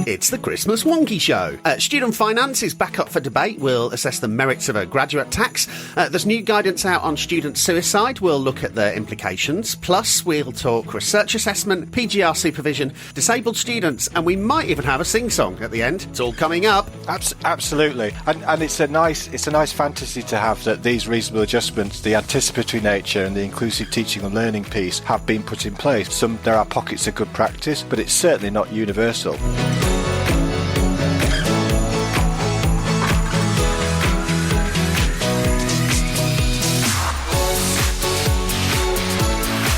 It's the Christmas Wonkhe Show. Student finance is back up for debate. We'll assess the merits of a graduate tax. There's new guidance out on student suicide. We'll look at the implications. Plus, we'll talk research assessment, PGR supervision, disabled students, and we might even have a sing-song at the end. It's all coming up. Absolutely. And it's a nice fantasy to have that these reasonable adjustments, the anticipatory nature and the inclusive teaching and learning piece have been put in place. There are pockets of good practice, but it's certainly not universal.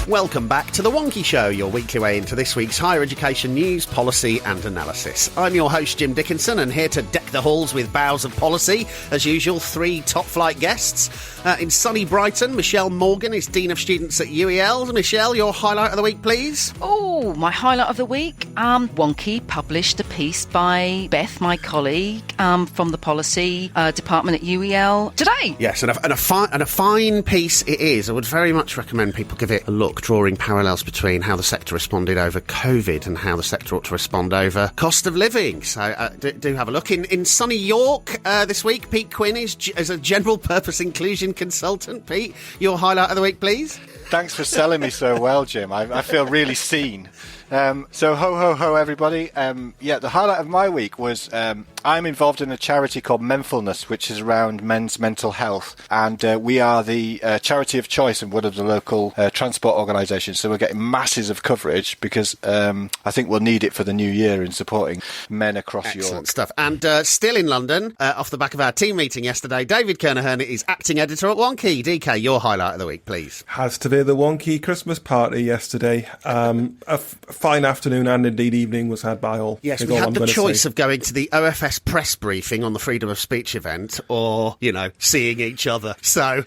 Welcome back to The Wonkhe Show, your weekly way into this week's higher education news, policy and analysis. I'm your host, Jim Dickinson, and here to deck the halls with boughs of policy, as usual, three top-flight guests. In sunny Brighton, Michelle Morgan is Dean of Students at UEL. Michelle, your highlight of the week, please. Oh, my highlight of the week? Wonkhe published a piece by Beth, my colleague, from the policy department at UEL today. Yes, and a fine piece it is. I would very much recommend people give it a look, drawing parallels between how the sector responded over COVID and how the sector ought to respond over cost of living. So do have a look. In sunny York this week, Pete Quinn is a general purpose inclusion consultant. Pete, your highlight of the week, please. Thanks for selling me so well, Jim. I feel really seen. So ho, everybody. The highlight of my week was I'm involved in a charity called Menfulness, which is around men's mental health. And we are the charity of choice in one of the local transport organisations. So we're getting masses of coverage because I think we'll need it for the new year in supporting men across York. Excellent stuff. And still in London, off the back of our team meeting yesterday, David Kernohan is acting editor at Wonkhe. DK, your highlight of the week, please. Has to be the Wonkhe Christmas party yesterday. A fine afternoon and indeed evening was had by all. Yes, we had the choice of going to the OFS press briefing on the freedom of speech event or, seeing each other. So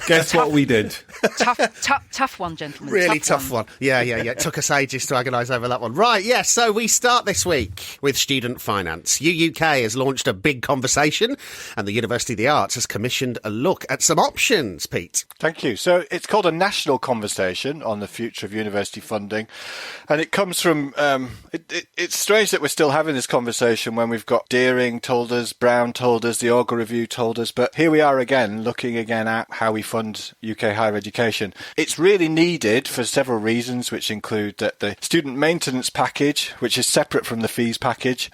guess what we did? Tough one, gentlemen. Really tough one. Yeah. It took us ages to agonise over that one. Right, yes, so we start this week with student finance. UUK has launched a big conversation and the University of the Arts has commissioned a look at some options, Pete. Thank you. So it's called a national conversation on the future of university funding, and it comes from it's strange that we're still having this conversation when we've got Deering told us, Brown told us, the Augur Review told us, but here we are again looking again at how we fund UK higher education. It's really needed for several reasons, which include that the student maintenance package, which is separate from the fees package,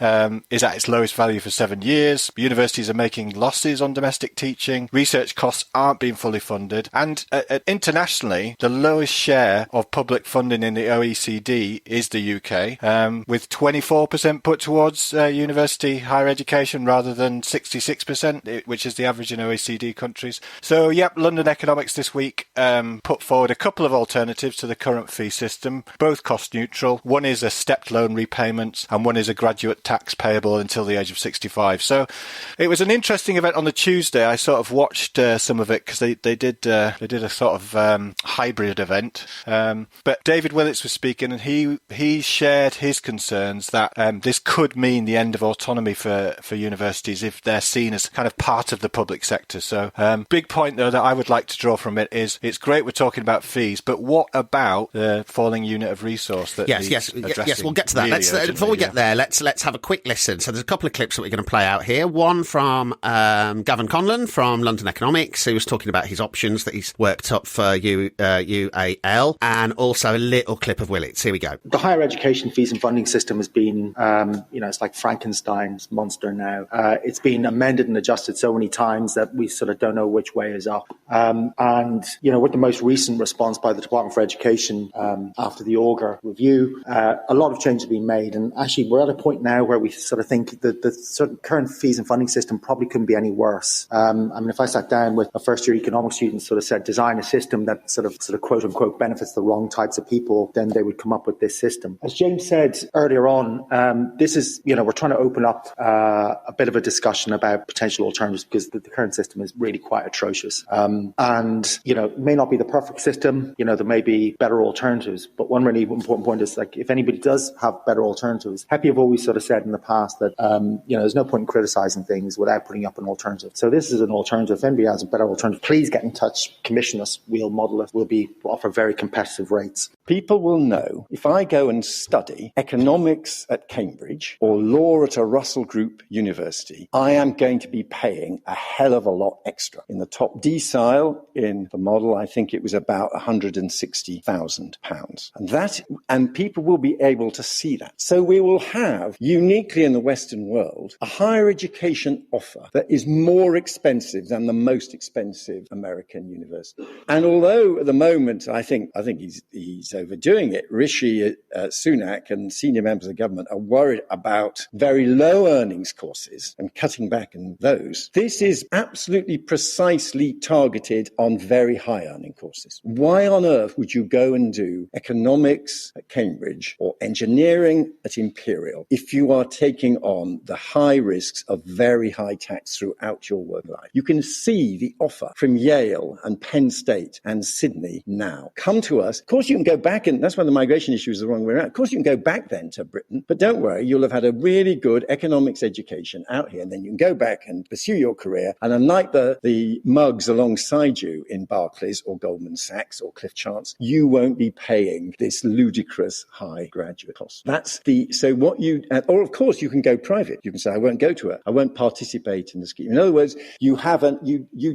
is at its lowest value for 7 years. Universities are making losses on domestic teaching. Research costs aren't being fully funded, and internationally the lowest share of public funding in the OECD is the UK, with 24% put towards university higher education rather than 66%, which is the average in OECD countries. So, London Economics this week put forward a couple of alternatives to the current fee system, both cost neutral. One is a stepped loan repayment and one is a graduate tax payable until the age of 65. So it was an interesting event on the Tuesday. I sort of watched some of it because they did a sort of hybrid event. But David Willits was speaking and he shared his concerns that this could mean the end of autonomy for universities if they're seen as kind of part of the public sector. So big point, though, that I would like to draw from it is it's great we're talking about fees, but what about the falling unit of resource that Yes, we'll get to that. Really before we get there, let's have a quick listen. So there's a couple of clips that we're going to play out here. One from Gavin Conlon from London Economics, who was talking about his options that he's worked up for UAL, and also a little clip of Willits. Here we go. The higher education fees and funding system has been, it's like Frankenstein's monster now. It's been amended and adjusted so many times that we sort of don't know which way is up. With the most recent response by the Department for Education after the Augur Review, a lot of changes have been made. And actually, we're at a point now where we sort of think that the sort of current fees and funding system probably couldn't be any worse. If I sat down with a first-year economics student, sort of said, design a system that sort of quote-unquote benefits the wrong types of people, then they would come up with this system. As James said earlier on, this is, we're trying to open up a bit of a discussion about potential alternatives because the current system is really quite atrocious. It may not be the perfect system. There may be better alternatives. But one really important point is, if anybody does have better alternatives, Happy have always sort of said in the past that, there's no point in criticizing things without putting up an alternative. So this is an alternative. If anybody has a better alternative, please get in touch, commission us, we'll model it, we'll offer very competitive rates. People will know if I go and study economics at Cambridge or law at a Russell Group university, I am going to be paying a hell of a lot extra. In the top decile in the model, I think it was about £160,000. And people will be able to see that. So we will have, uniquely in the Western world, a higher education offer that is more expensive than the most expensive American university. And although at the moment, I think he's overdoing it, Rishi Sunak and senior members of the government are worried about very low earnings courses and cutting back in those. This is absolutely precisely targeted on very high earning courses. Why on earth would you go and do economics at Cambridge or engineering at Imperial if you are taking on the high risks of very high tax throughout your work life? You can see the offer from Yale and Penn State and Sydney now. Come to us. Of course, you can go back, and that's why the migration issue is the wrong way around. Of course, you can go back then to Britain, but don't worry, you'll have had a really good economics education out here, and then you can go back and pursue your career. And unlike the mugs alongside you in Barclays or Goldman Sachs or Cliff Chance, you won't be paying this ludicrous high graduate cost. Or of course, you can go private. You can say, I won't go to it. I won't participate in the scheme. In other words, you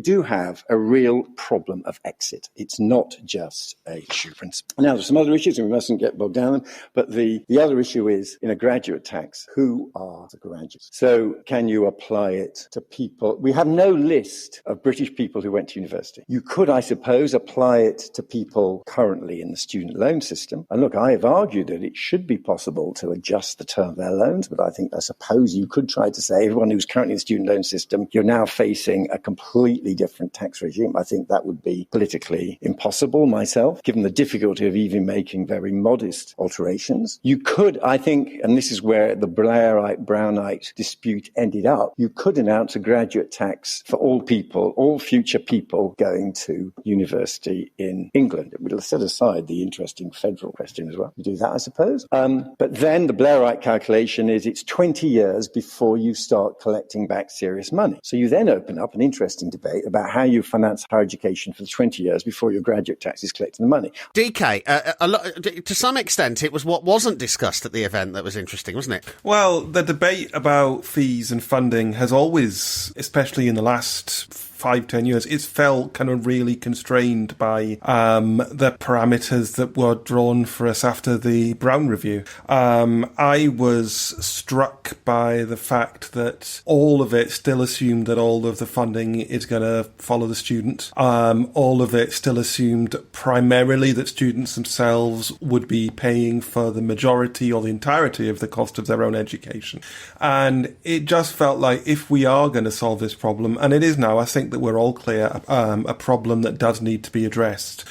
do have a real problem of exit. It's not just a issue principle. Now, there's some other issues, and we mustn't get bogged down, but the other issue is, in a graduate tax, who are the graduates? So can you apply it to people? We have no list of British people who went to university. You could, I suppose, apply it to people currently in the student loan system. And look, I have argued that it should be possible to adjust the term of their loans, but I suppose you could try to say everyone who's currently in the student loan system, you're now facing a completely different tax regime. I think that would be politically impossible myself, given the difficulty of even making very modest alterations. You could, I think, and this is where the Blairite-Brownite dispute ended up, you could announce a graduate tax for all people, all future people going to university in England. It will set aside the interesting federal question as well. You do that, I suppose. But then the Blairite calculation is it's 20 years before you start collecting back serious money. So you then open up an interesting debate about how you finance higher education for the 20 years before your graduate tax is collecting the money. DK, to some extent, it was what wasn't discussed at the event that was interesting, wasn't it? Well, the debate about fees and funding has always, especially in the last 5-10 years, it's felt kind of really constrained by the parameters that were drawn for us after the Brown Review. I was struck by the fact that all of it still assumed that all of the funding is going to follow the student. All of it still assumed primarily that students themselves would be paying for the majority or the entirety of the cost of their own education. And it just felt like if we are going to solve this problem, and it is now, I think that we're all clear, a problem that does need to be addressed.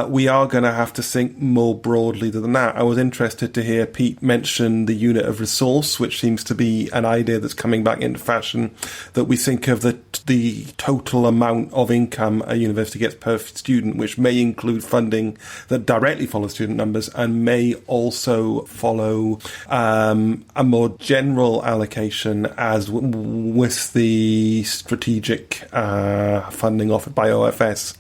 We are going to have to think more broadly than that. I was interested to hear Pete mention the unit of resource, which seems to be an idea that's coming back into fashion, that we think of the total amount of income a university gets per student, which may include funding that directly follows student numbers and may also follow a more general allocation as with the strategic funding offered by OFS.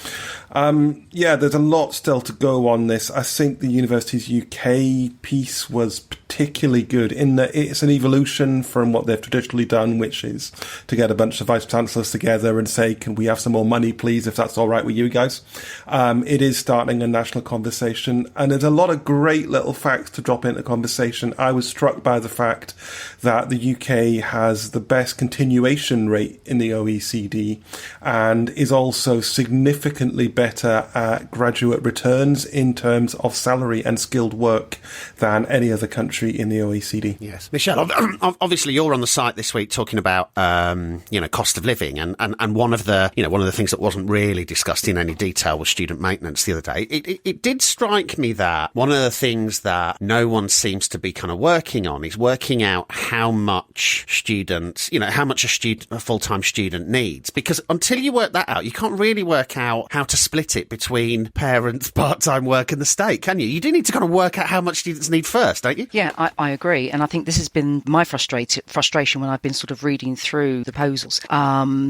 There's a lot still to go on this. I think the Universities UK piece was particularly good in that it's an evolution from what they've traditionally done, which is to get a bunch of vice chancellors together and say, can we have some more money, please, if that's all right with you guys? It is starting a national conversation, and there's a lot of great little facts to drop into conversation. I was struck by the fact that the UK has the best continuation rate in the OECD and is also significantly better at graduate returns in terms of salary and skilled work than any other country in the OECD. Yes. Michelle, obviously you're on the site this week talking about, cost of living and one of the things that wasn't really discussed in any detail was student maintenance the other day. It did strike me that one of the things that no one seems to be kind of working on is working out how much a full-time student needs, because until you work that out, you can't really work out how to split it between parents, part-time work and the state, can you? You do need to kind of work out how much students need first, don't you? Yeah, I agree. And I think this has been my frustration when I've been sort of reading through the proposals,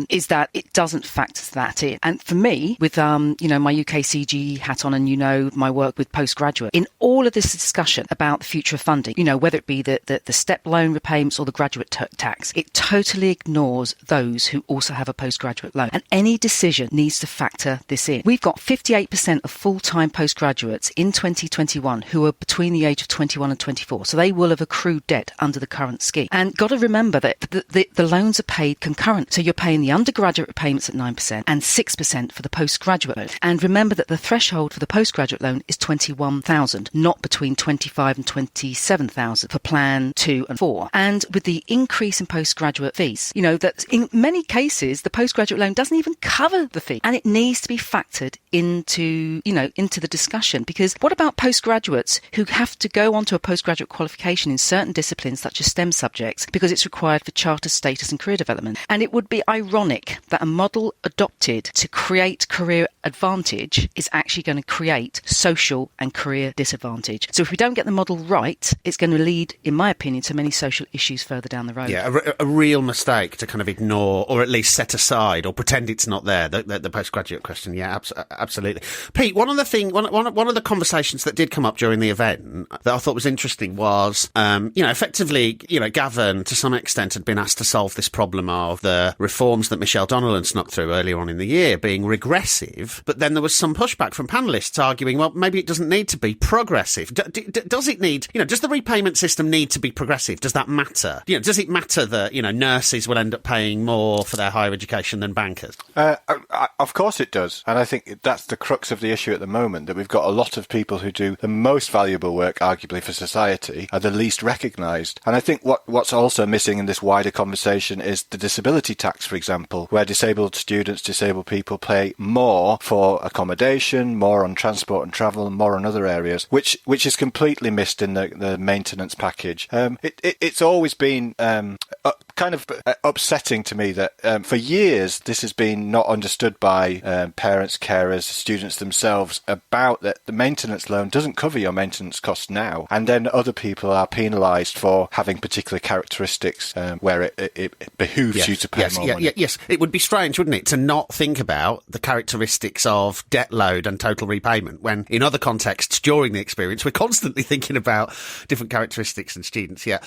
is that it doesn't factor that in. And for me, with, my UKCG hat on and, my work with postgraduate, in all of this discussion about the future of funding, whether it be the step loan repayments or the graduate tax, it totally ignores those who also have a postgraduate loan. And any decision needs to factor this in. We've got 58% of full-time postgraduates in 2021 who are between the age of 21 and 24. So they will have accrued debt under the current scheme. And got to remember that the loans are paid concurrent. So you're paying the undergraduate repayments at 9% and 6% for the postgraduate loan. And remember that the threshold for the postgraduate loan is 21,000, not between 25 and 27,000 for plan 2 and 4. And with the increase in postgraduate fees, that in many cases, the postgraduate loan doesn't even cover the fee. And it needs to be factored into the discussion. Because what about postgraduates who have to go onto a postgraduate qualification in certain disciplines such as STEM subjects because it's required for charter status and career development? And it would be ironic that a model adopted to create career advantage is actually going to create social and career disadvantage. So if we don't get the model right, it's going to lead, in my opinion, to many social issues further down the road. Yeah, a real mistake to kind of ignore or at least set aside or pretend it's not there, the postgraduate question. Yeah, absolutely. Pete, one of the conversations that did come up during the event that I thought was interesting was, effectively, Gavin, to some extent, had been asked to solve this problem of the reforms that Michelle Donnellan snuck through earlier on in the year being regressive, but then there was some pushback from panellists arguing, well, maybe it doesn't need to be progressive. Does it need, does the repayment system need to be progressive? Does that matter? Does it matter that, nurses will end up paying more for their higher education than bankers? Of course it does. And I think that's the crux of the issue at the moment, that we've got a lot of people who do the most valuable work, arguably, for society, are the least recognised. And I think what's also missing in this wider conversation is the disability tax, for example, where disabled students, disabled people pay more for accommodation, more on transport and travel, and more on other areas, which is completely missed in the maintenance package. It's always been kind of upsetting to me that for years this has been not understood by parents, carers, students themselves, about that the maintenance loan doesn't cover your maintenance costs now, and then other people are penalised for having particular characteristics where it behooves you to pay more money. Yes, it would be strange, wouldn't it, to not think about the characteristics of debt load and total repayment when in other contexts during the experience we're constantly thinking about different characteristics in students. Yeah,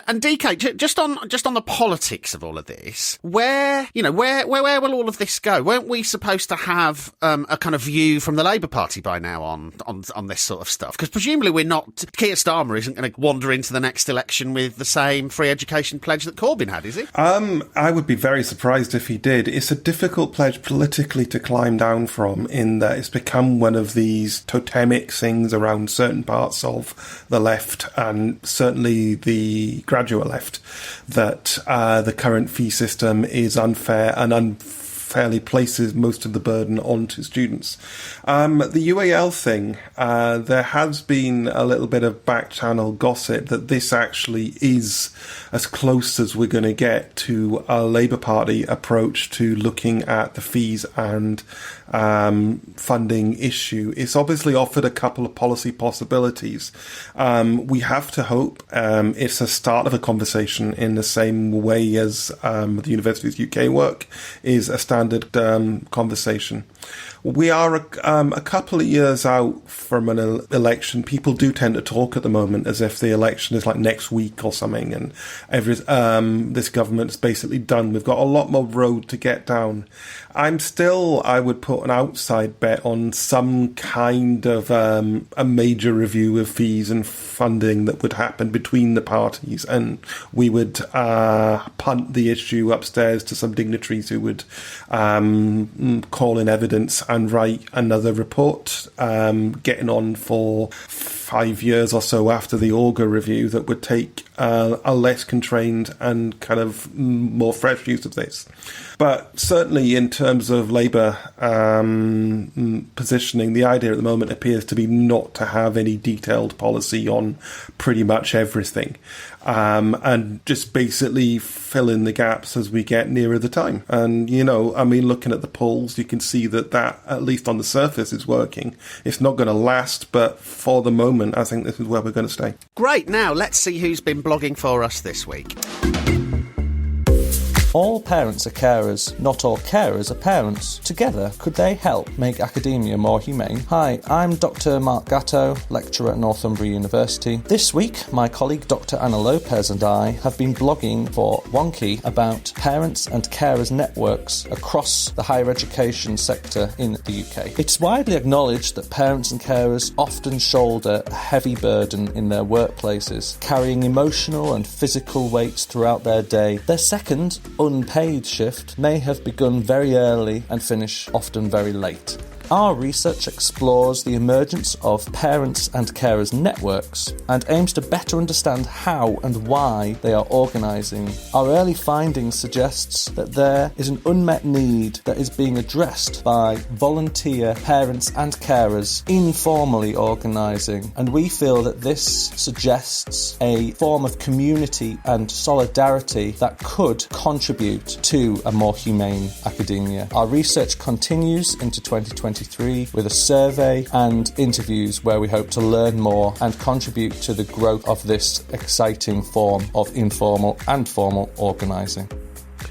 and DK, just on the politics of all of this, where will all of this go? Weren't we supposed to have a kind of view from the Labour Party by now on this sort of stuff? Because presumably we're not. Keir Starmer isn't going to wander into the next election with the same free education pledge that Corbyn had, is he? I would be very surprised if he did. It's a difficult pledge politically to climb down from, in that it's become one of these totemic things around certain parts of the left, and certainly the graduate left, that the current fee system is unfair and unfairly places most of the burden onto students. The UAL thing, there has been a little bit of back-channel gossip that this actually is as close as we're going to get to a Labour Party approach to looking at the fees and funding issue. It's obviously offered a couple of policy possibilities. We have to hope it's a start of a conversation in the same way as the University's UK work is a standard conversation. We are a couple of years out from an election. People do tend to talk at the moment as if the election is like next week or something, and this government's basically done. We've got a lot more road to get down. I would put an outside bet on some kind of a major review of fees and funding that would happen between the parties, and we would punt the issue upstairs to some dignitaries who would call in evidence and write another report, getting on for 5 years or so after the Auger review that would take a less constrained and kind of more fresh use of this. But certainly in terms of Labour positioning, the idea at the moment appears to be not to have any detailed policy on pretty much everything, and just basically fill in the gaps as we get nearer the time. And, looking at the polls, you can see that, at least on the surface, is working. It's not going to last, but for the moment, I think this is where we're going to stay. Great. Now, let's see who's been blogging for us this week. All parents are carers, not all carers are parents. Together, could they help make academia more humane? Hi, I'm Dr. Mark Gatto, lecturer at Northumbria University. This week, my colleague Dr. Anna Lopez and I have been blogging for Wonkhe about parents and carers networks across the higher education sector in the UK. It's widely acknowledged that parents and carers often shoulder a heavy burden in their workplaces, carrying emotional and physical weights throughout their day. Their second, unpaid shift may have begun very early and finish often very late. Our research explores the emergence of parents and carers networks and aims to better understand how and why they are organising. Our early findings suggests that there is an unmet need that is being addressed by volunteer parents and carers informally organising, and we feel that this suggests a form of community and solidarity that could contribute to a more humane academia. Our research continues into 2023 with a survey and interviews where we hope to learn more and contribute to the growth of this exciting form of informal and formal organising.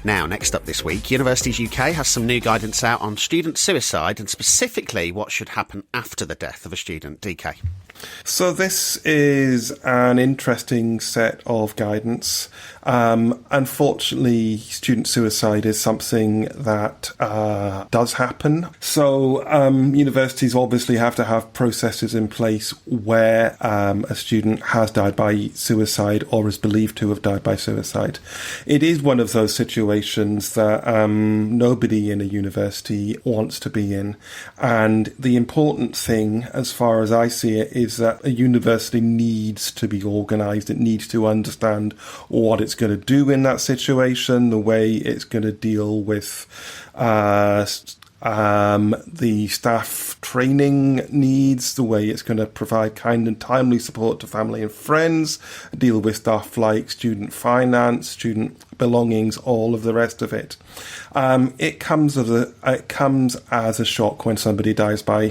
Now, next up this week, Universities UK has some new guidance out on student suicide and specifically what should happen after the death of a student. DK. So this is an interesting set of guidance. Unfortunately, student suicide is something that does happen. So universities obviously have to have processes in place where a student has died by suicide or is believed to have died by suicide. It is one of those situations that nobody in a university wants to be in. And the important thing, as far as I see it, is that a university needs to be organised. It needs to understand what it's going to do in that situation, the way it's going to deal with the staff training needs, the way it's going to provide kind and timely support to family and friends, deal with stuff like student finance, student belongings, all of the rest of it. It comes as a shock when somebody dies by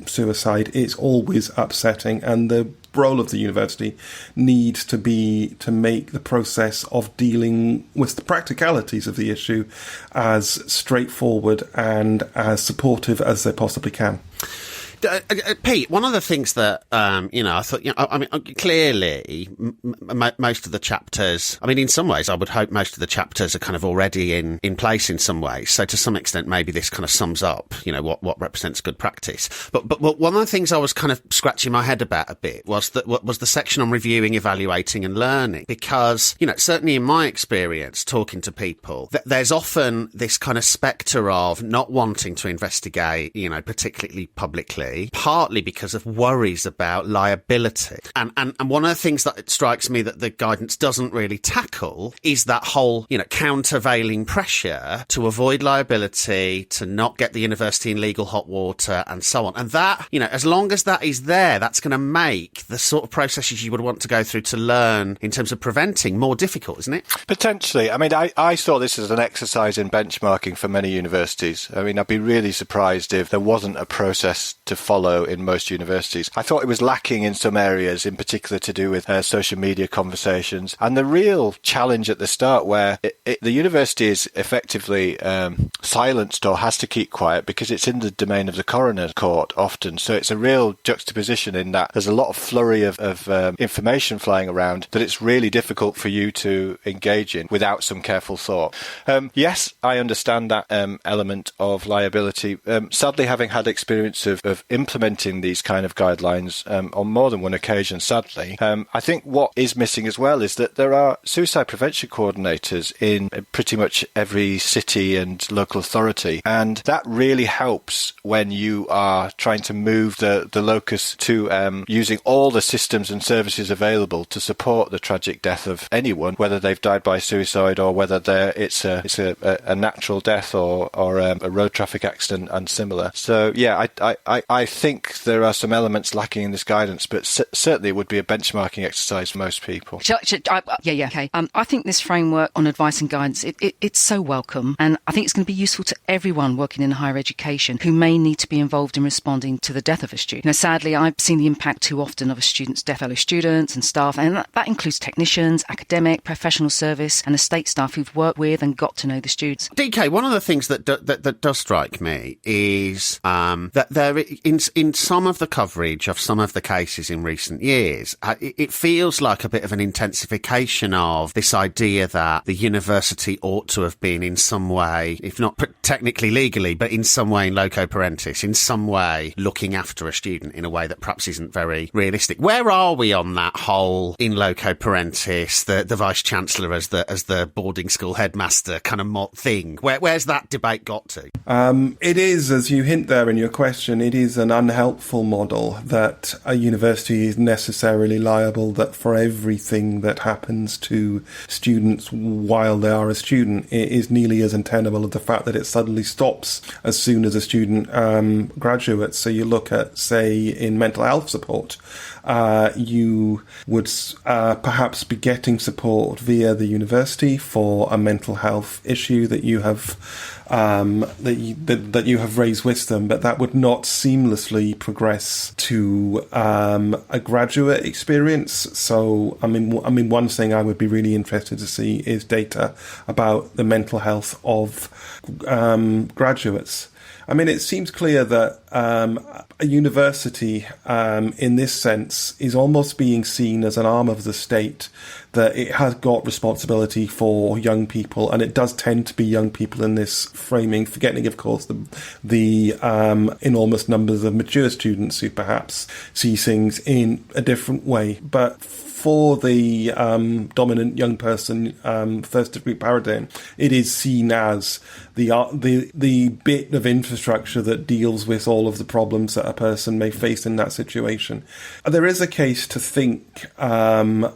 suicide. It's always upsetting, and the role of the university needs to be to make the process of dealing with the practicalities of the issue as straightforward and as supportive as they possibly can. Pete, one of the things that, I thought, clearly most of the chapters, in some ways I would hope most of the chapters are kind of already in place in some ways. So to some extent, maybe this kind of sums up, what represents good practice. But one of the things I was kind of scratching my head about a bit was the section on reviewing, evaluating and learning. Because, certainly in my experience, talking to people, there's often this kind of spectre of not wanting to investigate, particularly publicly, partly because of worries about liability. And one of the things that it strikes me that the guidance doesn't really tackle is that whole, countervailing pressure to avoid liability, to not get the university in legal hot water and so on. And that, as long as that is there, that's going to make the sort of processes you would want to go through to learn in terms of preventing more difficult, isn't it? Potentially. I saw this as an exercise in benchmarking for many universities. I'd be really surprised if there wasn't a process to follow in most universities. I thought it was lacking in some areas, in particular to do with social media conversations. And the real challenge at the start where the university is effectively silenced or has to keep quiet because it's in the domain of the coroner's court often. So it's a real juxtaposition in that there's a lot of flurry of information flying around that it's really difficult for you to engage in without some careful thought. Yes, I understand that element of liability. Sadly, having had experience of implementing these kind of guidelines on more than one occasion, sadly. I think what is missing as well is that there are suicide prevention coordinators in pretty much every city and local authority, and that really helps when you are trying to move the locus to using all the systems and services available to support the tragic death of anyone, whether they've died by suicide or whether it's a natural death or a road traffic accident and similar. So yeah, I think there are some elements lacking in this guidance, but certainly it would be a benchmarking exercise for most people. Okay. I think this framework on advice and guidance, it's so welcome, and I think it's going to be useful to everyone working in higher education who may need to be involved in responding to the death of a student. Sadly, I've seen the impact too often of a student's death, fellow students and staff, and that includes technicians, academic, professional service, and estate staff who've worked with and got to know the students. DK, one of the things that does strike me is that there, in some of the coverage of some of the cases in recent years, it feels like a bit of an intensification of this idea that the university ought to have been in some way, if not technically legally, but in some way in loco parentis, in some way looking after a student in a way that perhaps isn't very realistic. Where are we on that whole in loco parentis, the vice-chancellor as the boarding school headmaster kind of thing? Where's that debate got to? It is, as you hint there in your question, it is an unhelpful model that a university is necessarily liable that for everything that happens to students while they are a student. It is nearly as untenable as the fact that it suddenly stops as soon as a student graduates. So you look at, say, in mental health support, you would perhaps be getting support via the university for a mental health issue that you have that you have raised with them, but that would not seamlessly progress to a graduate experience. So, I mean, one thing I would be really interested to see is data about the mental health of graduates. I mean, it seems clear that a university, in this sense, is almost being seen as an arm of the state, that it has got responsibility for young people, and it does tend to be young people in this framing, forgetting, of course, the enormous numbers of mature students who perhaps see things in a different way. But for the dominant young person first-degree paradigm, it is seen as the bit of infrastructure that deals with all of the problems that a person may face in that situation. There is a case to think more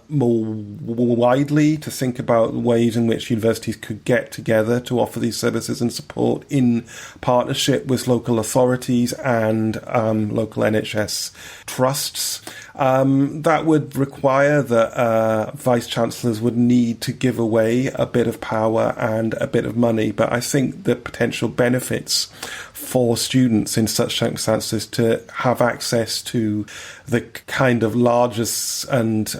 widely, to think about ways in which universities could get together to offer these services and support in partnership with local authorities and local NHS trusts. That would require that vice-chancellors would need to give away a bit of power and a bit of money, but I think the potential benefits for students in such circumstances to have access to the kind of largest and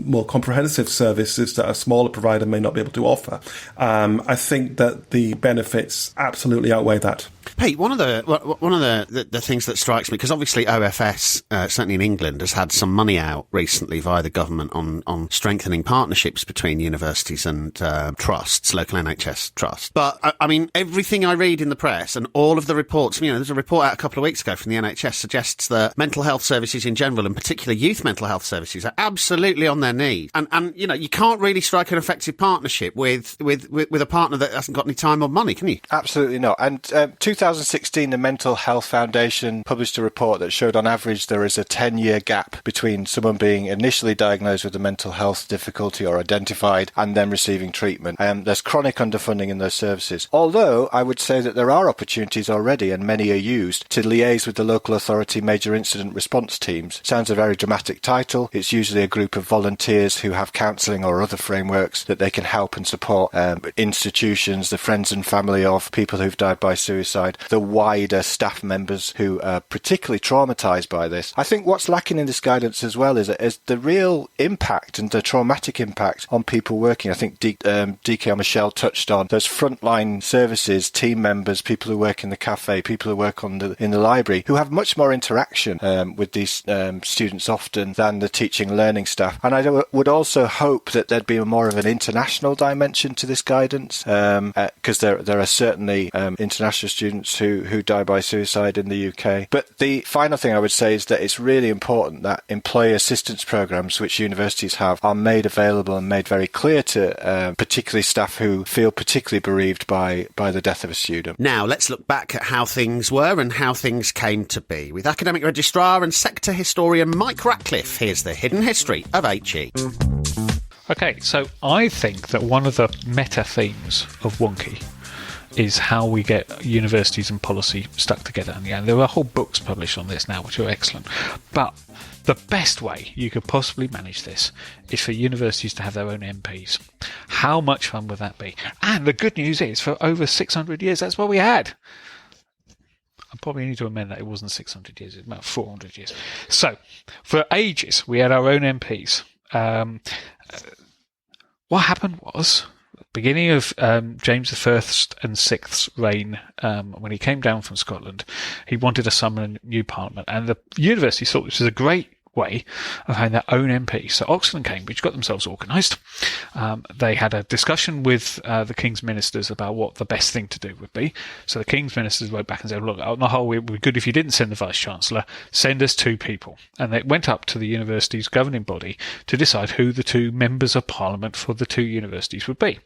more comprehensive services that a smaller provider may not be able to offer. I think that the benefits absolutely outweigh that. Pete, one of the things that strikes me, because obviously OFS, certainly in England, has had some money out recently via the government on strengthening partnerships between universities and trusts, local NHS trusts. But I mean, everything I read in the press and all of the reports, there's a report out a couple of weeks ago from the NHS suggests that mental health services in general, and particularly youth mental health services, are absolutely on their knees. And you can't really strike an effective partnership with a partner that hasn't got any time or money, can you? Absolutely not. And 2016, the Mental Health Foundation published a report that showed on average there is a 10-year gap between someone being initially diagnosed with a mental health difficulty or identified and then receiving treatment. There's chronic underfunding in those services. Although I would say that there are opportunities already, and many are used, to liaise with the local authority major incident response teams. Sounds a very dramatic title. It's usually a group of volunteers who have counselling or other frameworks that they can help and support institutions, the friends and family of people who've died by suicide, the wider staff members who are particularly traumatised by this. I think what's lacking in this guidance as well is the real impact and the traumatic impact on people working. I think DK or Michelle touched on those frontline services, team members, people who work in the cafes, cafe, people who work in the library, who have much more interaction with these students often than the teaching learning staff. And I would also hope that there'd be more of an international dimension to this guidance, because there are certainly international students who die by suicide in the UK. But the final thing I would say is that it's really important that employee assistance programs, which universities have, are made available and made very clear to particularly staff who feel particularly bereaved by the death of a student. Now, let's look back at how things were and how things came to be. With academic registrar and sector historian Mike Ratcliffe, here's the hidden history of HE. Okay, so I think that one of the meta themes of Wonkhe is how we get universities and policy stuck together. And there are whole books published on this now, which are excellent. But the best way you could possibly manage this is for universities to have their own MPs. How much fun would that be? And the good news is, for over 600 years, that's what we had. I probably need to amend that. It wasn't 600 years, it was about 400 years. So, for ages, we had our own MPs. What happened was, beginning of James I and VI's reign, when he came down from Scotland, he wanted to summon a new parliament, and the university thought this was a great way of having their own MP. So Oxford and Cambridge got themselves organised. They had a discussion with the King's ministers about what the best thing to do would be. So the King's ministers wrote back and said, look, on the whole, it would be good if you didn't send the Vice-Chancellor, send us 2 people. And they went up to the university's governing body to decide who the 2 members of Parliament for the 2 universities would be.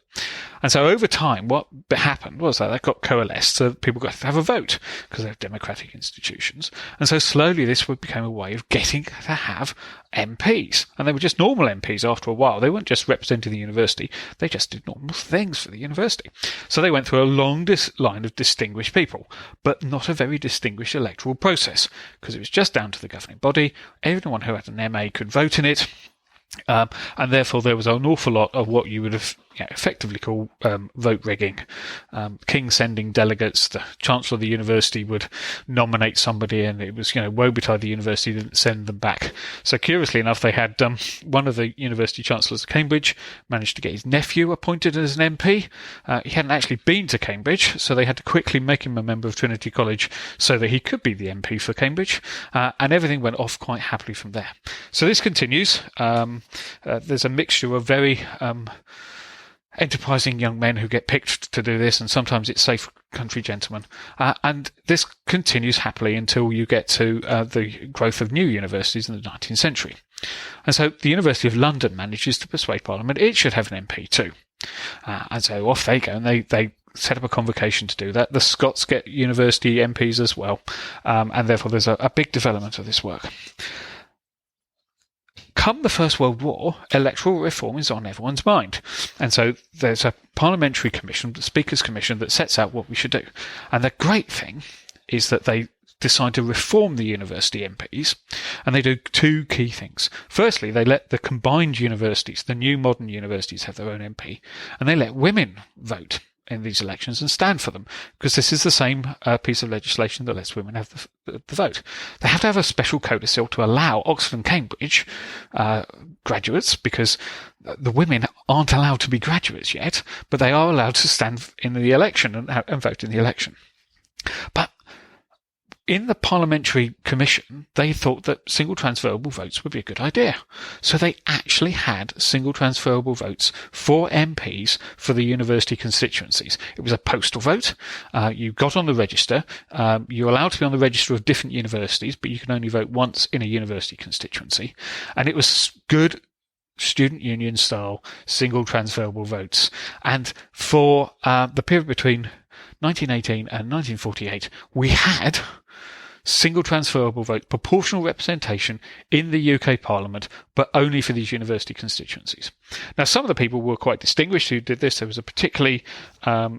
And so over time, what happened was that got coalesced so that people got to have a vote because they're democratic institutions. And so slowly this became a way of getting to have MPs. And they were just normal MPs after a while. They weren't just representing the university. They just did normal things for the university. So they went through a long line of distinguished people, but not a very distinguished electoral process because it was just down to the governing body. Everyone who had an MA could vote in it. And therefore there was an awful lot of what you would have effectively call vote rigging. King sending delegates, the Chancellor of the university would nominate somebody, and it was, woe betide the university didn't send them back. So curiously enough, they had one of the university chancellors of Cambridge managed to get his nephew appointed as an MP. He hadn't actually been to Cambridge, so they had to quickly make him a member of Trinity College so that he could be the MP for Cambridge, and everything went off quite happily from there. So this continues. There's a mixture of very enterprising young men who get picked to do this, and sometimes it's safe country gentlemen. And this continues happily until you get to the growth of new universities in the 19th century. And so the University of London manages to persuade Parliament it should have an MP too. And so off they go, and they set up a convocation to do that. The Scots get university MPs as well, and therefore there's a big development of this work. Come the First World War, electoral reform is on everyone's mind. And so there's a parliamentary commission, the Speaker's Commission, that sets out what we should do. And the great thing is that they decide to reform the university MPs, and they do 2 key things. Firstly, they let the combined universities, the new modern universities, have their own MP, and they let women vote in these elections and stand for them, because this is the same piece of legislation that lets women have the vote. They have to have a special codicil to allow Oxford and Cambridge graduates, because the women aren't allowed to be graduates yet, but they are allowed to stand in the election and vote in the election. But in the Parliamentary Commission, they thought that single transferable votes would be a good idea. So they actually had single transferable votes for MPs for the university constituencies. It was a postal vote. You got on the register. You're allowed to be on the register of different universities, but you can only vote once in a university constituency. And it was good student union style single transferable votes. And for the period between 1918 and 1948, we had single transferable vote, proportional representation in the UK Parliament, but only for these university constituencies. Now, some of the people were quite distinguished who did this. There was a particularly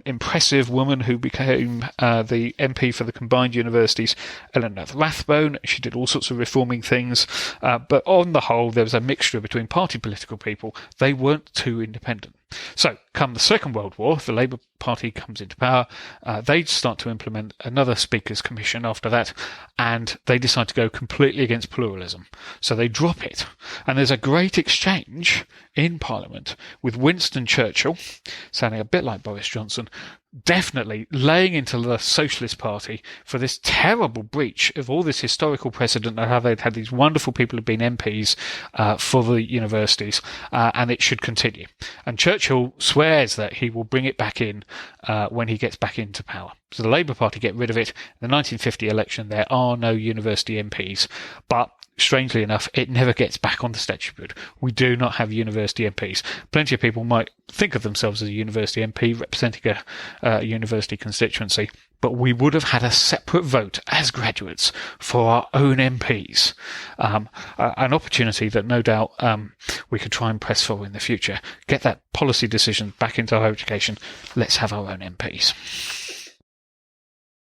impressive woman who became the MP for the combined universities, Eleanor Rathbone. She did all sorts of reforming things, but on the whole, there was a mixture between party political people. They weren't too independent. So, come the Second World War, the Labour Party comes into power. They start to implement another Speaker's Commission after that, and they decide to go completely against pluralism. So they drop it, And there's a great exchange in Parliament with Winston Churchill, sounding a bit like Boris Johnson, definitely laying into the Socialist Party for this terrible breach of all this historical precedent of how they'd had these wonderful people who've been MPs for the universities, and it should continue. And Churchill swears that he will bring it back in when he gets back into power. So the Labour Party get rid of it. In the 1950 election, there are no university MPs, but strangely enough, it never gets back on the statute book. We do not have university MPs. Plenty of people might think of themselves as a university MP representing a university constituency, but we would have had a separate vote as graduates for our own MPs. An opportunity that no doubt we could try and press for in the future. Get that policy decision back into higher education. Let's have our own MPs.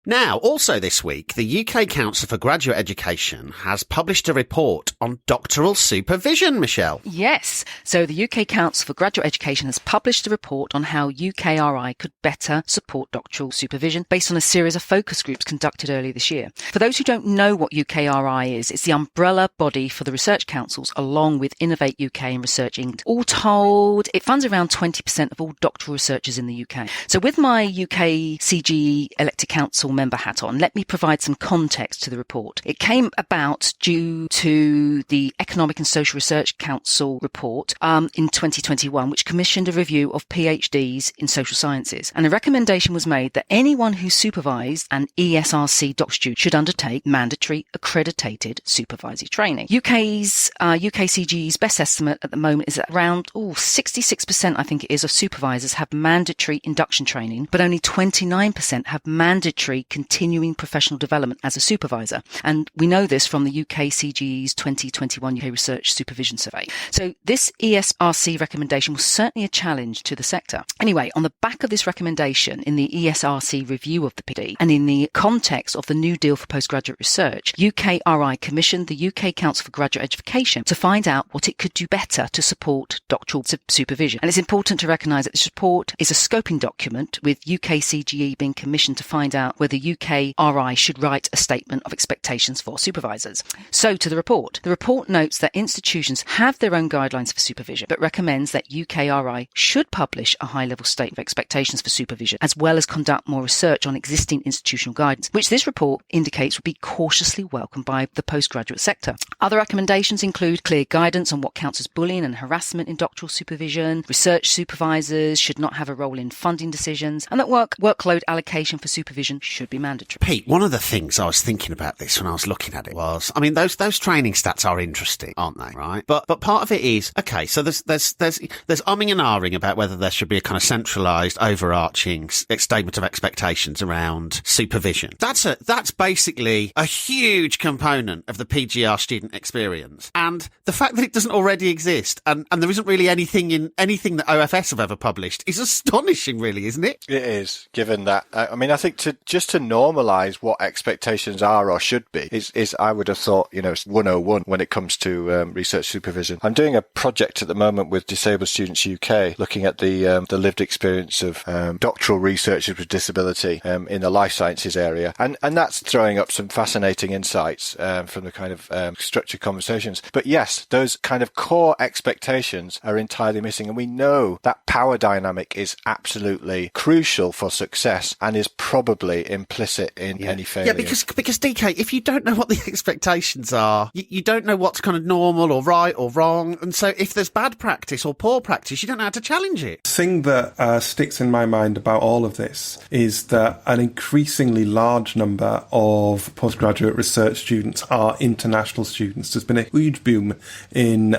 Now, also this week, the UK Council for Graduate Education has published a report on doctoral supervision, Michelle. Yes. So the UK Council for Graduate Education has published a report on how UKRI could better support doctoral supervision based on a series of focus groups conducted earlier this year. For those who don't know what UKRI is, it's the umbrella body for the research councils along with Innovate UK and Research England. All told, it funds around 20% of all doctoral researchers in the UK. So with my UK CGE elected council member hat on, let me provide some context to the report. It came about due to the Economic and Social Research Council report in 2021, which commissioned a review of PhDs in social sciences. And a recommendation was made that anyone who supervised an ESRC doc student should undertake mandatory accredited supervisory training. UKCG's best estimate at the moment is that around 66%, I think it is, of supervisors have mandatory induction training, but only 29% have mandatory continuing professional development as a supervisor. And we know this from the UKCG's 2021 UK Research Supervision Survey. So this ESRC recommendation was certainly a challenge to the sector. Anyway, on the back of this recommendation in the ESRC review of the PD and in the context of the New Deal for Postgraduate Research, UKRI commissioned the UK Council for Graduate Education to find out what it could do better to support doctoral supervision. And it's important to recognise that this report is a scoping document, with UKCGE being commissioned to find out whether UKRI should write a statement of expectations for supervisors. So to the report. The report notes that institutions have their own guidelines for supervision, but recommends that UKRI should publish a high-level statement of expectations for supervision, as well as conduct more research on existing institutional guidance, which this report indicates would be cautiously welcomed by the postgraduate sector. Other recommendations include clear guidance on what counts as bullying and harassment in doctoral supervision, research supervisors should not have a role in funding decisions, and that workload allocation for supervision should be mandatory. Pete, one of the things I was thinking about this when I was looking at it was, I mean, those training stats are interesting, aren't they? Right? But part of it is, okay, so there's umming and ahhing about whether there should be a kind of centralised, overarching statement of expectations around supervision. That's basically a huge component of the PGR student experience. And the fact that it doesn't already exist and there isn't really anything that OFS have ever published is astonishing, really, isn't it? It is, given that. I mean, I think to normalise what expectations are or should be is I would have thought, it's 101 when it comes to research supervision. I'm doing a project at the moment with Disabled Students UK, looking at the lived experience of doctoral researchers with disability in the life sciences area, and that's throwing up some fascinating insights from the kind of structured conversations. But yes, those kind of core expectations are entirely missing, and we know that power dynamic is absolutely crucial for success and is probably implicit in any failure. Yeah, because DK, if you don't know what the expectations are, you don't know what's kind of normal or right or wrong, and so if there's bad practice or poor practice, you don't know how to challenge it. The thing that sticks in my mind about all of this is that an increasingly large number of postgraduate research students are international students. There's been a huge boom in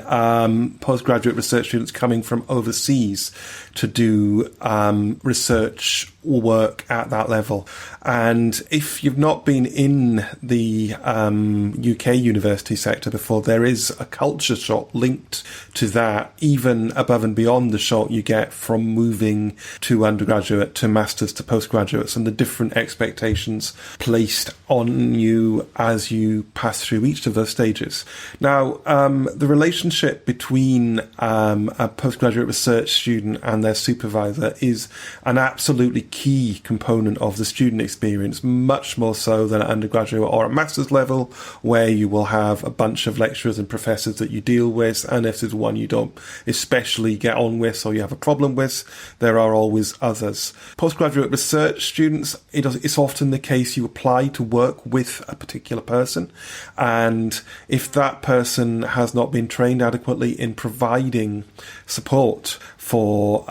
postgraduate research students coming from overseas to do research work at that level. And if you've not been in the UK university sector before, there is a culture shock linked to that, even above and beyond the shock you get from moving to undergraduate, to masters, to postgraduates, and the different expectations placed on you as you pass through each of those stages. Now, the relationship between a postgraduate research student and their supervisor is an absolutely key component of the student experience, much more so than at undergraduate or at master's level, where you will have a bunch of lecturers and professors that you deal with, and if there's one you don't especially get on with or you have a problem with, there are always others. Postgraduate research students, it's often the case you apply to work with a particular person, and if that person has not been trained adequately in providing support for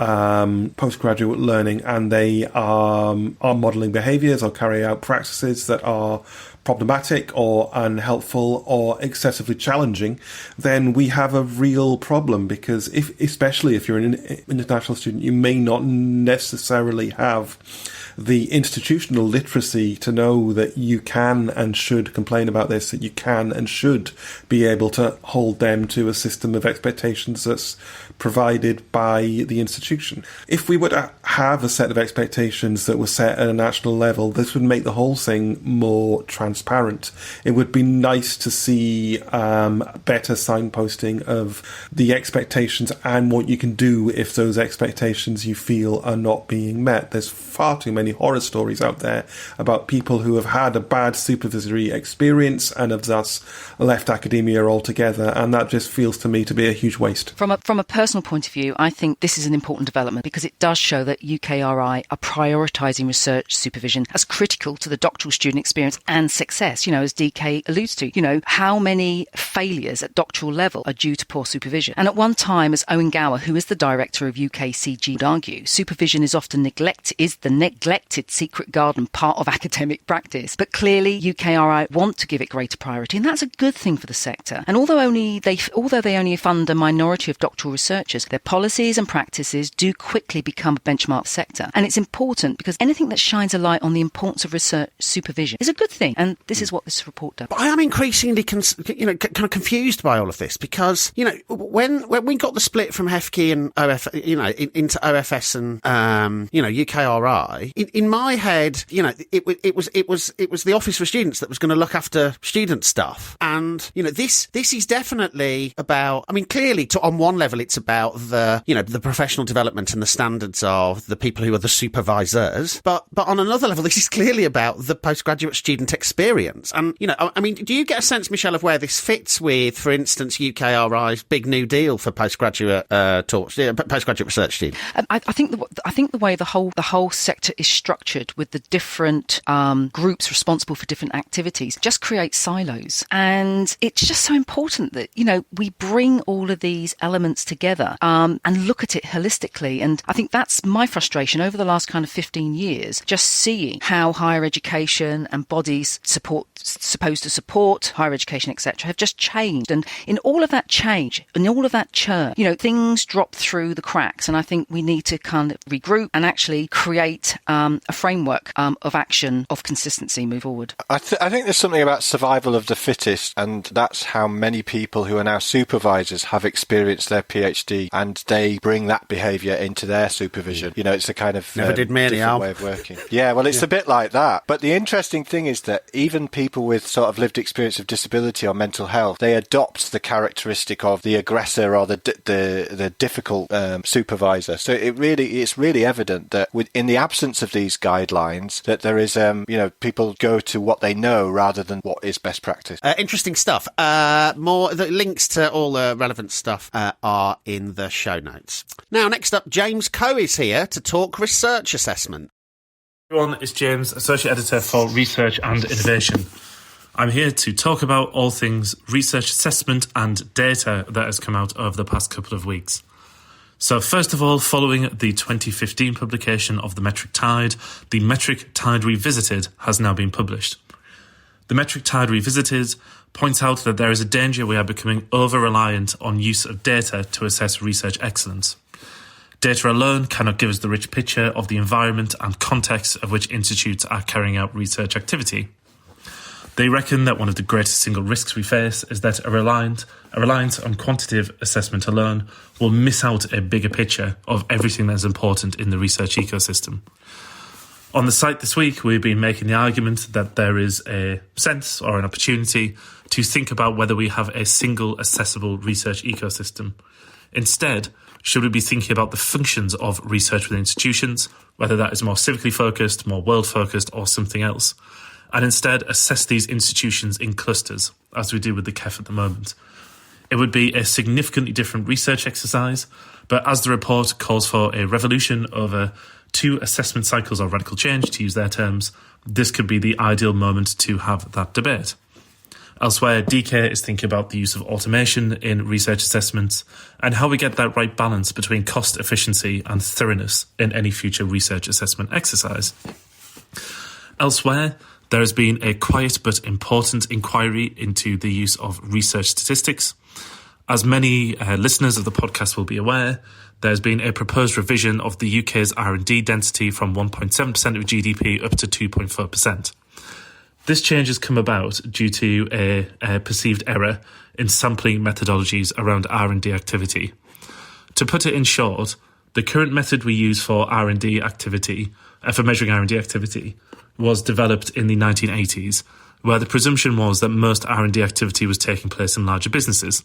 postgraduate learning, and they are modelling behaviours or carry out practices that are problematic or unhelpful or excessively challenging, then we have a real problem, because especially if you're an international student, you may not necessarily have the institutional literacy to know that you can and should complain about this, that you can and should be able to hold them to a system of expectations that's provided by the institution. If we were to have a set of expectations that were set at a national level, this would make the whole thing more transparent. It would be nice to see better signposting of the expectations and what you can do if those expectations you feel are not being met. There's far too many horror stories out there about people who have had a bad supervisory experience and have thus left academia altogether, and that just feels to me to be a huge waste. From a personal point of view, I think this is an important development because it does show that UKRI are prioritising research supervision as critical to the doctoral student experience and success. As DK alludes to, how many failures at doctoral level are due to poor supervision. And at one time, as Owen Gower, who is the director of UKCG, would argue, supervision is often the neglected secret garden part of academic practice. But clearly, UKRI want to give it greater priority, and that's a good thing for the sector. And although they only fund a minority of doctoral researchers, their policies and practices do quickly become a benchmark sector. And it's important because anything that shines a light on the importance of research supervision is a good thing. And this is what this report does. But I am increasingly kind of confused by all of this because, when we got the split from HEFCE and into OFS and, UKRI, in my head, it was the Office for Students that was going to look after student stuff. And, this is definitely about, clearly on one level, it's about the professional development and the standards of the people who are the supervisors. But on another level, this is clearly about the postgraduate student experience. And, do you get a sense, Michelle, of where this fits with, for instance, UKRI's big new deal for postgraduate postgraduate research students? I think the way the whole sector is structured with the different groups responsible for different activities just creates silos. And it's just so important that, we bring all of these elements together and look at it holistically. And I think that's my frustration over the last kind of 15 years, just seeing how higher education and bodies supposed to support higher education, etc., have just changed. And in all of that change, in all of that churn, things drop through the cracks. And I think we need to kind of regroup and actually create a framework of action, of consistency, move forward. I think there's something about survival of the fittest, and that's how many people who are now supervisors have experienced their PhD, and they bring that behaviour into their supervision. It's a kind of never did me any different way of working. Yeah, well, it's a bit like that. But the interesting thing is that even people with sort of lived experience of disability or mental health, they adopt the characteristic of the aggressor or the difficult supervisor. So it's really evident that in the absence of these guidelines, that there is people go to what they know rather than what is best practice. Interesting stuff. More the links to all the relevant stuff are in the show notes. Now, next up, James Coe is here to talk research assessment. Everyone, it's James, Associate Editor for Research and Innovation. I'm here to talk about all things research assessment and data that has come out over the past couple of weeks. So first of all, following the 2015 publication of the Metric Tide, the Metric Tide Revisited has now been published. The Metric Tide Revisited points out that there is a danger we are becoming over-reliant on use of data to assess research excellence. Data alone cannot give us the rich picture of the environment and context of which institutes are carrying out research activity. They reckon that one of the greatest single risks we face is that a reliance on quantitative assessment alone will miss out a bigger picture of everything that is important in the research ecosystem. On the site this week, we've been making the argument that there is a sense or an opportunity to think about whether we have a single accessible research ecosystem. Instead, Should we be thinking about the functions of research within institutions, whether that is more civically focused, more world focused, or something else, and instead assess these institutions in clusters, as we do with the KEF at the moment? It would be a significantly different research exercise, but as the report calls for a revolution over 2 assessment cycles or radical change, to use their terms, this could be the ideal moment to have that debate. Elsewhere, DK is thinking about the use of automation in research assessments and how we get that right balance between cost efficiency and thoroughness in any future research assessment exercise. Elsewhere, there has been a quiet but important inquiry into the use of research statistics. As many listeners of the podcast will be aware, there's been a proposed revision of the UK's R&D density from 1.7% of GDP up to 2.4%. This change has come about due to a perceived error in sampling methodologies around R&D activity. To put it in short, the current method we use for R&D activity, for measuring R&D activity, was developed in the 1980s, where the presumption was that most R&D activity was taking place in larger businesses.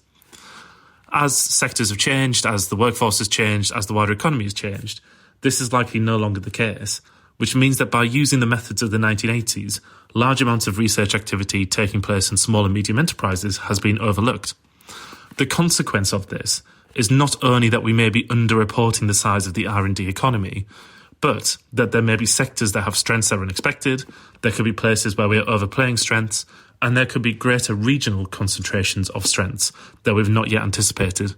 As sectors have changed, as the workforce has changed, as the wider economy has changed, this is likely no longer the case, which means that by using the methods of the 1980s, large amounts of research activity taking place in small and medium enterprises has been overlooked. The consequence of this is not only that we may be underreporting the size of the R&D economy, but that there may be sectors that have strengths that are unexpected, there could be places where we are overplaying strengths, and there could be greater regional concentrations of strengths that we've not yet anticipated.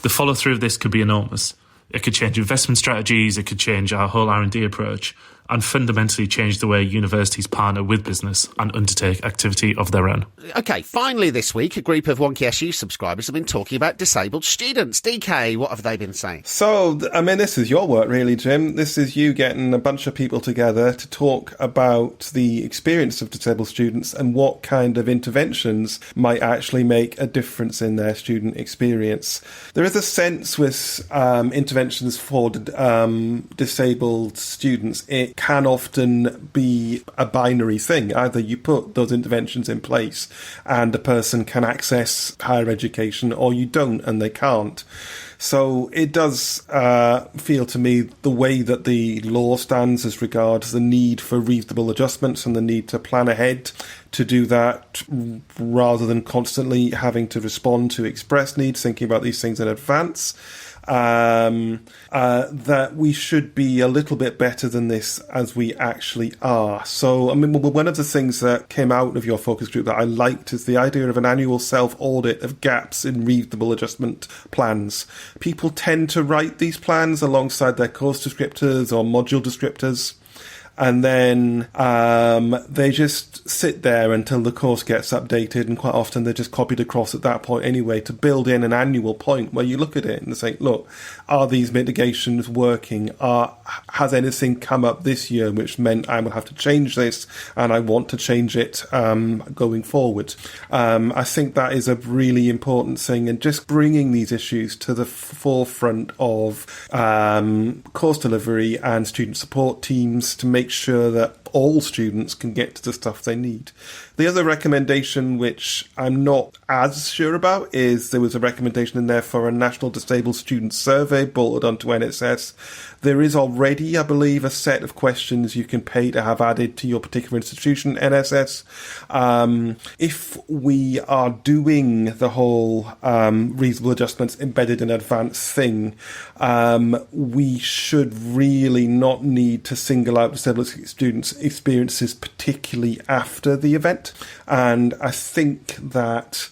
The follow-through of this could be enormous. It could change investment strategies, it could change our whole R&D approach, and fundamentally change the way universities partner with business and undertake activity of their own. OK, finally this week, a group of Wonkhe SU subscribers have been talking about disabled students. DK, what have they been saying? So, I mean, this is your work, really, Jim. This is you getting a bunch of people together to talk about the experience of disabled students and what kind of interventions might actually make a difference in their student experience. There is a sense with interventions for disabled students, it can often be a binary thing. Either you put those interventions in place and a person can access higher education, or you don't and they can't. So it does feel to me the way that the law stands as regards the need for reasonable adjustments and the need to plan ahead to do that rather than constantly having to respond to express needs, thinking about these things in advance. That we should be a little bit better than this as we actually are. So, I mean, one of the things that came out of your focus group that I liked is the idea of an annual self-audit of gaps in reasonable adjustment plans. People tend to write these plans alongside their course descriptors or module descriptors, and then they just sit there until the course gets updated, and quite often they're just copied across at that point anyway, to build in an annual point where you look at it and say, look, are these mitigations working? Has anything come up this year which meant I will have to change this and I want to change it going forward? I think that is a really important thing, and just bringing these issues to the forefront of course delivery and student support teams to make sure that all students can get to the stuff they need. The other recommendation, which I'm not as sure about, is there was a recommendation in there for a National Disabled Student Survey bolted onto NSS. There is already, I believe, a set of questions you can pay to have added to your particular institution, NSS. If we are doing the whole reasonable adjustments embedded in advance thing, we should really not need to single out disabled students' experiences, particularly after the event. And I think that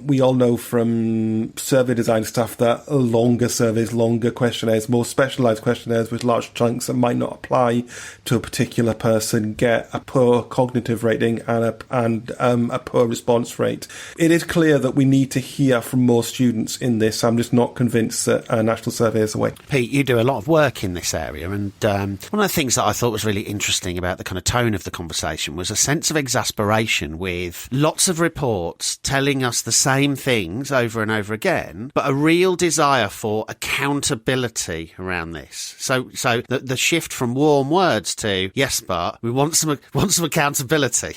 we all know from survey design stuff that longer surveys, longer questionnaires, more specialised questionnaires with large chunks that might not apply to a particular person get a poor cognitive rating and a poor response rate. It is clear that we need to hear from more students in this. I'm just not convinced that a national survey is the way. Pete, you do a lot of work in this area, and one of the things that I thought was really interesting about about the kind of tone of the conversation was a sense of exasperation with lots of reports telling us the same things over and over again, but a real desire for accountability around this. So the shift from warm words to, yes, but we want some accountability.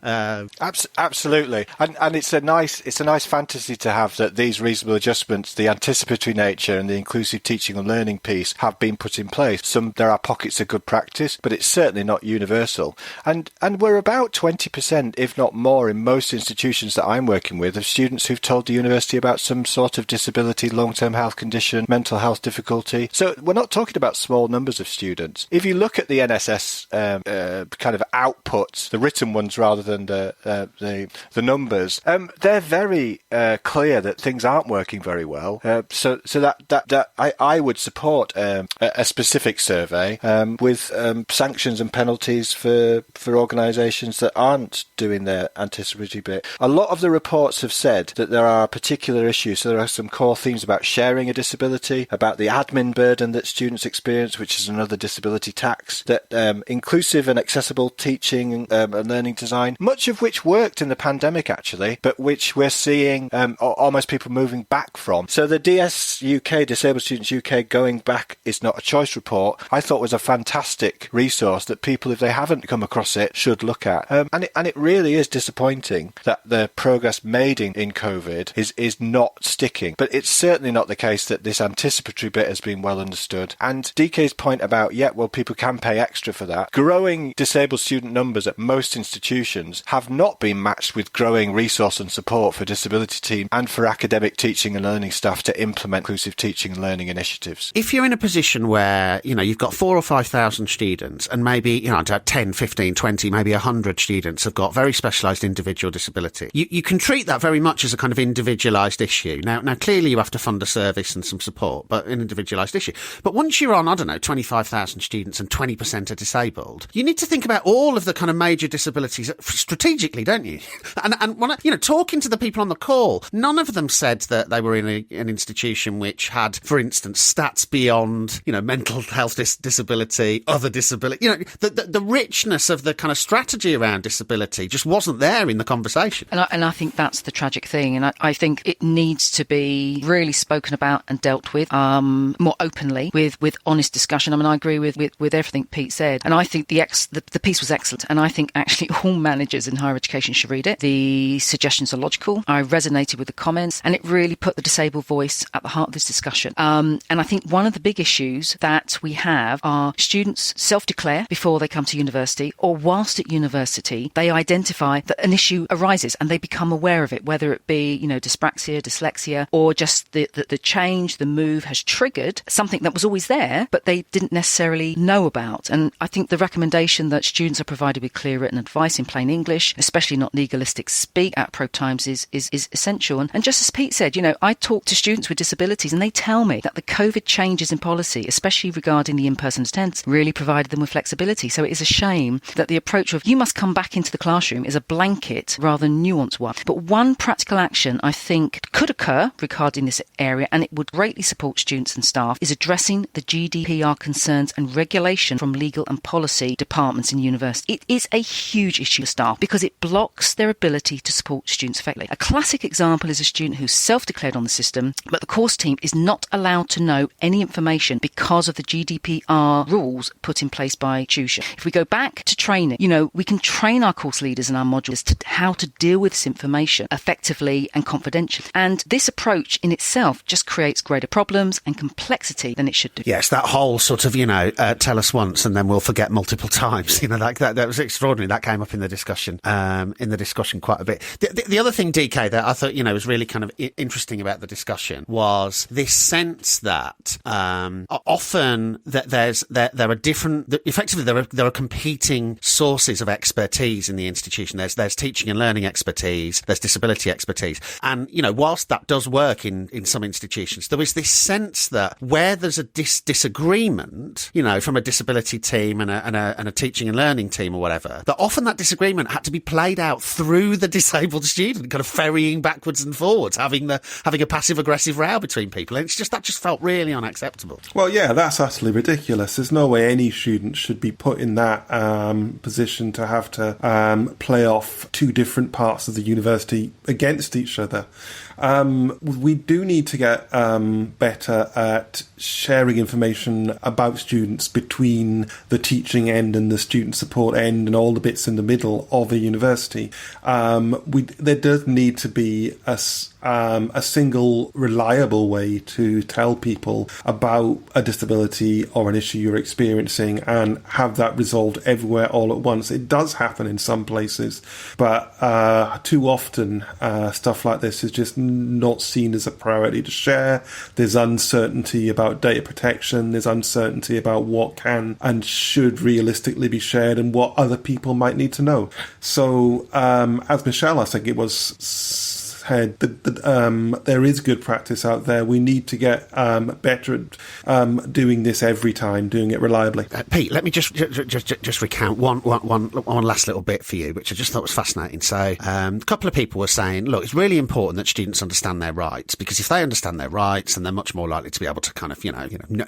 Absolutely. And it's a nice fantasy to have that these reasonable adjustments, the anticipatory nature and the inclusive teaching and learning piece have been put in place. There are pockets of good practice, but it's certainly not universal. And we're about 20%, if not more, in most institutions that I'm working with, of students who've told the university about some sort of disability, long-term health condition, mental health difficulty. So we're not talking about small numbers of students. If you look at the NSS kind of outputs, the written ones rather than the numbers, they're very clear that things aren't working very well. So that I would support a specific survey with sanctions and penalties for organisations that aren't doing their anticipatory bit. A lot of the reports have said that there are particular issues. So there are some core themes about sharing a disability, about the admin burden that students experience, which is another disability tax, that inclusive and accessible teaching and learning design, much of which worked in the pandemic actually, but which we're seeing almost people moving back from. So the DS UK, Disabled Students UK, going back is not a choice report, I thought was a fantastic resource that people, if they haven't come across it, should look at. And it really is disappointing that the progress made in COVID is not sticking. But it's certainly not the case that this anticipatory bit has been well understood. And DK's point about, people can pay extra for that. Growing disabled student numbers at most institutions have not been matched with growing resource and support for disability team and for academic teaching and learning staff to implement inclusive teaching and learning initiatives. If you're in a position where, you've got 4,000 or 5,000 students and maybe, 10, 15, 20, maybe 100 students have got very specialised individual disability, you can treat that very much as a kind of individualised issue. Now, clearly you have to fund a service and some support, but an individualised issue. But once you're on, 25,000 students and 20% are disabled, you need to think about all of the kind of major disabilities strategically, don't you? And when talking to the people on the call, none of them said that they were in an institution which had, for instance, stats beyond, mental health disability, other disability. The richness of the kind of strategy around disability just wasn't there in the conversation. And I think that's the tragic thing. And I think it needs to be really spoken about and dealt with more openly with honest discussion. I agree with everything Pete said. And I think the piece was excellent. And I think actually all managers in higher education should read it. The suggestions are logical. I resonated with the comments, and it really put the disabled voice at the heart of this discussion. And I think one of the big issues that we have are students self-declare before they come to university, or whilst at university, they identify that an issue arises and they become aware of it, whether it be, dyspraxia, dyslexia, or just the change, the move has triggered something that was always there, but they didn't necessarily know about. And I think the recommendation that students are provided with clear written advice in plain English, especially not legalistic speak at appropriate times, is essential. And just as Pete said, I talk to students with disabilities and they tell me that the COVID changes in policy, especially regarding the in-person attendance, really provided them with flexibility. So it is a shame that the approach of you must come back into the classroom is a blanket rather than nuanced one. But one practical action I think could occur regarding this area, and it would greatly support students and staff, is addressing the GDPR concerns and regulation from legal and policy departments in university. It is a huge issue for staff because it blocks their ability to support students effectively. A classic example is a student who's self-declared on the system, but the course team is not allowed to know any information because of the GDPR rules put in place by tuition. If we go back to training, we can train our course leaders and our modules to how to deal with this information effectively and confidentially. And this approach in itself just creates greater problems and complexity than it should do. Yes, that whole sort of, tell us once and then we'll forget multiple times. That was extraordinary. That came up in the discussion quite a bit. The other thing, DK, that I thought, was really kind of interesting about the discussion was this sense that often that there are different, effectively there are competing sources of expertise in the institution. There's teaching and learning expertise, there's disability expertise. And, whilst that does work in some institutions, there is this sense that where there's a disagreement, from a disability team and a teaching and learning team or whatever, that often that disagreement had to be played out through the disabled student, kind of ferrying backwards and forwards, having a passive aggressive row between people. And that just felt really unacceptable. Well, yeah, that's utterly ridiculous. There's no way any student should be put in that position to have to play off two different parts of the university against each other. We do need to get better at sharing information about students between the teaching end and the student support end and all the bits in the middle of a university. There does need to be a single reliable way to tell people about a disability or an issue you're experiencing and have that resolved everywhere all at once. It does happen in some places, but too often stuff like this is just not seen as a priority to share. There's uncertainty about data protection. There's uncertainty about what can and should realistically be shared and what other people might need to know. So, as Michelle, I think it was said, there is good practice out there. We need to get better at doing this every time, doing it reliably. Pete, let me just recount one last little bit for you, which I just thought was fascinating. So, a couple of people were saying, look, it's really important that students understand their rights, because if they understand their rights, then they're much more likely to be able to kind of,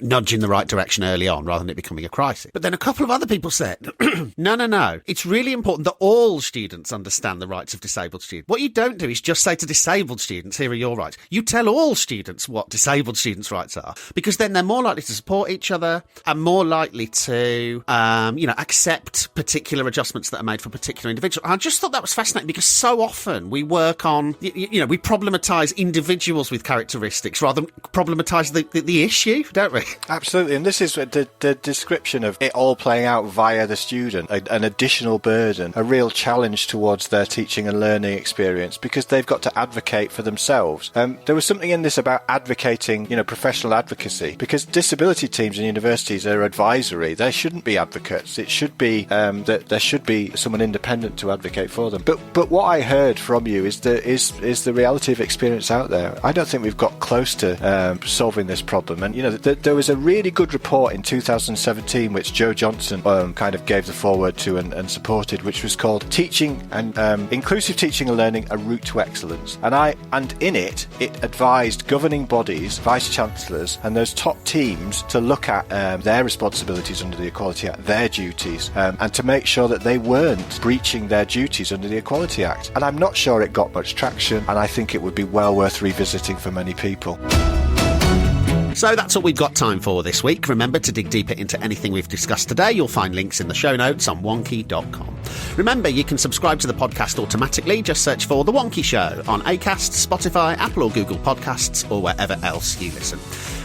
nudge in the right direction early on rather than it becoming a crisis. But then a couple of other people said, no, it's really important that all students understand the rights of disabled students. What you don't do is just say to disabled students, here are your rights. You tell all students what disabled students' rights are, because then they're more likely to support each other and more likely to, accept particular adjustments that are made for particular individuals. And I just thought that was fascinating, because so often we work on, we problematise individuals with characteristics rather than problematise the issue, don't we? Absolutely. And this is the description of it all playing out via the student, an additional burden, a real challenge towards their teaching and learning experience, because they've got to advocate for themselves. There was something in this about advocating, professional advocacy, because disability teams in universities are advisory. They shouldn't be advocates. It should be that there should be someone independent to advocate for them. But what I heard from you is the reality of experience out there. I don't think we've got close to solving this problem. And there was a really good report in 2017 which Joe Johnson kind of gave the foreword to and supported, which was called "Teaching and Inclusive Teaching and Learning: A Route to Excellence." And in it advised governing bodies, vice-chancellors and those top teams to look at their responsibilities under the Equality Act, their duties, and to make sure that they weren't breaching their duties under the Equality Act. And I'm not sure it got much traction, and I think it would be well worth revisiting for many people. So that's all we've got time for this week. Remember to dig deeper into anything we've discussed today. You'll find links in the show notes on wonkhe.com. Remember, you can subscribe to the podcast automatically. Just search for The Wonkhe Show on Acast, Spotify, Apple or Google Podcasts, or wherever else you listen.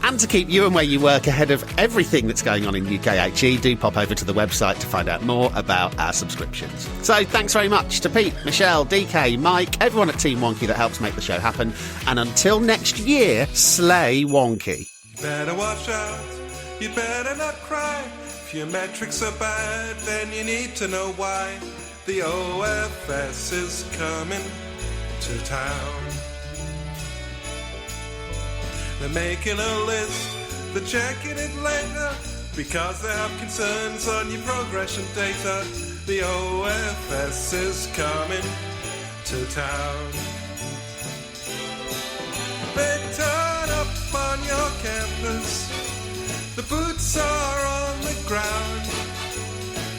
And to keep you and where you work ahead of everything that's going on in UKHE, do pop over to the website to find out more about our subscriptions. So thanks very much to Pete, Michelle, DK, Mike, everyone at Team Wonkhe that helps make the show happen. And until next year, slay Wonkhe. You better watch out, you better not cry. If your metrics are bad, then you need to know why. The OFS is coming to town. They're making a list, they're checking it later, because they have concerns on your progression data. The OFS is coming to town. They turn up on your campus, the boots are on the ground.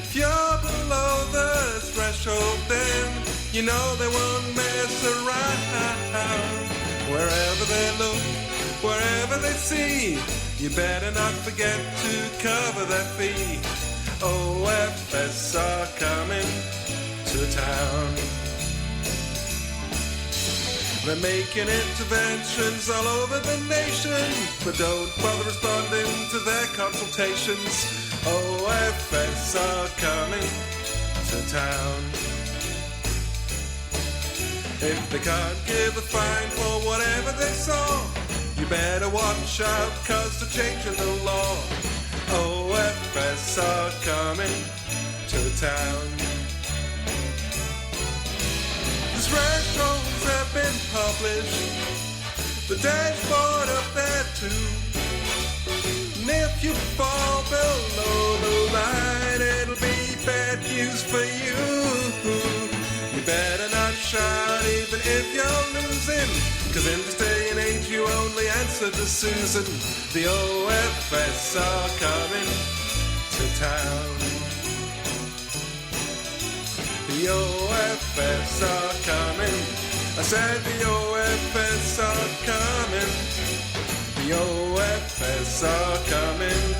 If you're below the threshold, then you know they won't mess around. Wherever they look, wherever they see, you better not forget to cover that fee. OFS are coming to town. They're making interventions all over the nation, but don't bother responding to their consultations. OFS are coming to town. If they can't give a fine for whatever they saw, you better watch out, 'cause they're changing the law. OFS are coming to town. The thresholds have been published, the dashboard up there too. And if you fall below the line, it'll be bad news for you. You better not shout even if you're losing, 'cause in this day and age you only answer to Susan. The OFS are coming to town. The OFS are coming. I said the OFS are coming. The OFS are coming.